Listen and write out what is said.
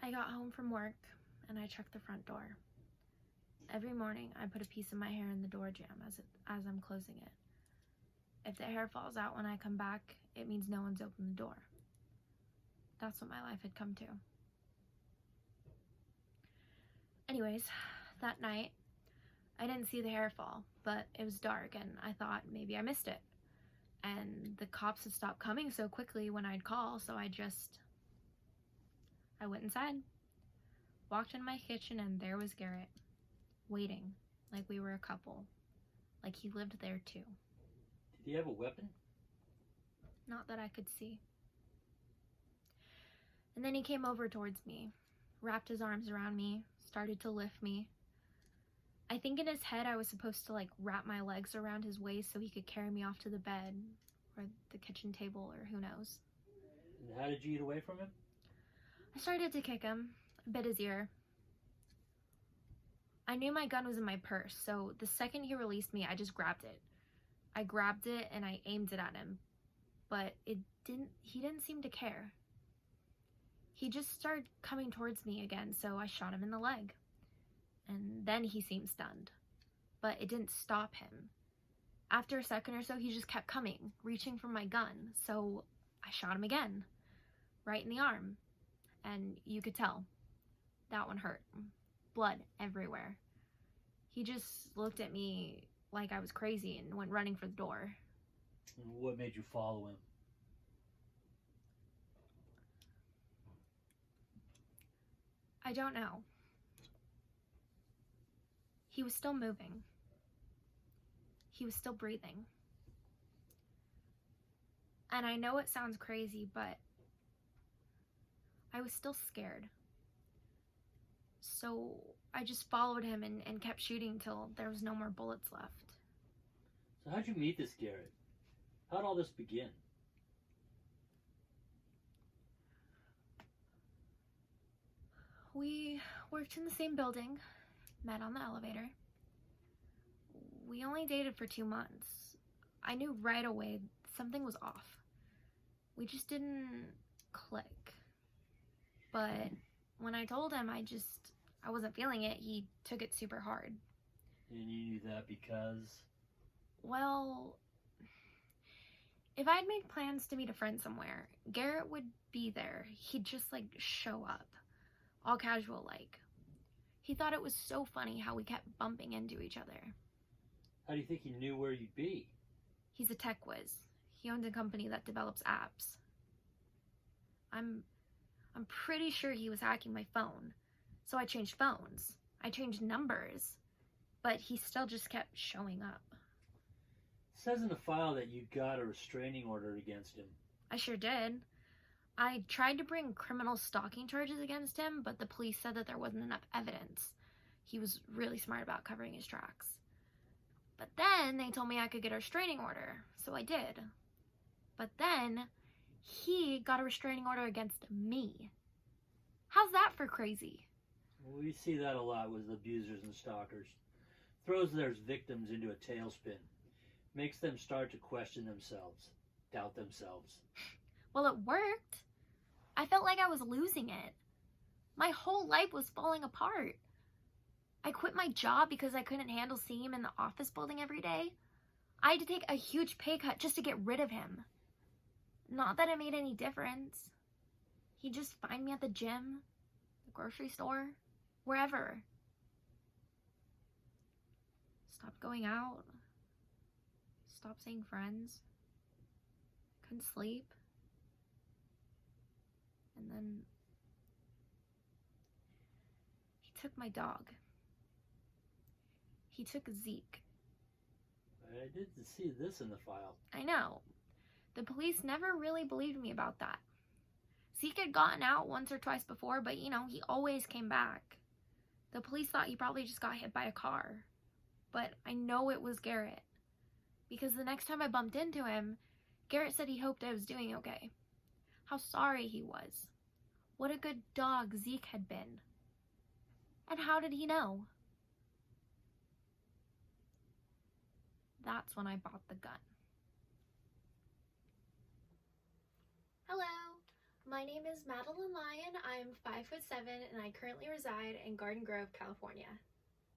I got home from work and I checked the front door. Every morning I put a piece of my hair in the door jamb as I'm closing it. If the hair falls out when I come back, it means no one's opened the door. That's what my life had come to. Anyways, that night, I didn't see the hair fall, but it was dark and I thought maybe I missed it. And the cops had stopped coming so quickly when I'd call, so I went inside, walked in my kitchen, and there was Garrett, waiting like we were a couple, like he lived there too. Did he have a weapon? Not that I could see. And then he came over towards me, wrapped his arms around me, started to lift me. I think in his head I was supposed to wrap my legs around his waist so he could carry me off to the bed or the kitchen table or who knows. And how did you get away from him? I started to kick him, bit his ear. I knew my gun was in my purse, so the second he released me, I just grabbed it. I grabbed it and I aimed it at him, but he didn't seem to care. He just started coming towards me again, so I shot him in the leg. And then he seemed stunned, but it didn't stop him. After a second or so, he just kept coming, reaching for my gun, so I shot him again, right in the arm. And you could tell, that one hurt. Blood everywhere. He just looked at me like I was crazy and went running for the door. And what made you follow him? I don't know. He was still moving. He was still breathing. And I know it sounds crazy, but I was still scared. So I just followed him and kept shooting till there was no more bullets left. So how'd you meet this Garrett? How'd all this begin? We worked in the same building, met on the elevator. We only dated for 2 months. I knew right away something was off. We just didn't click. But when I told him I wasn't feeling it, he took it super hard. And you knew that because? Well, if I'd made plans to meet a friend somewhere, Garrett would be there. He'd just show up, all casual like. He thought it was so funny how we kept bumping into each other. How do you think he knew where you'd be? He's a tech whiz. He owns a company that develops apps. I'm pretty sure he was hacking my phone. So I changed phones. I changed numbers. But he still just kept showing up. It says in the file that you got a restraining order against him. I sure did. I tried to bring criminal stalking charges against him, but the police said that there wasn't enough evidence. He was really smart about covering his tracks. But then they told me I could get a restraining order, so I did. But then he got a restraining order against me. How's that for crazy? We see that a lot with abusers and stalkers. Throws their victims into a tailspin. Makes them start to question themselves, doubt themselves. Well, it worked. I felt like I was losing it. My whole life was falling apart. I quit my job because I couldn't handle seeing him in the office building every day. I had to take a huge pay cut just to get rid of him. Not that it made any difference. He'd just find me at the gym, the grocery store, wherever. Stopped going out. Stopped seeing friends. Couldn't sleep. And then he took my dog. He took Zeke. I did see this in the file. I know. The police never really believed me about that. Zeke had gotten out once or twice before, but he always came back. The police thought he probably just got hit by a car. But I know it was Garrett. Because the next time I bumped into him, Garrett said he hoped I was doing okay. How sorry he was. What a good dog Zeke had been. And how did he know? That's when I bought the gun. Hello, My name is Madeline Lyon. I'm 5'7" and I currently reside in Garden Grove, California.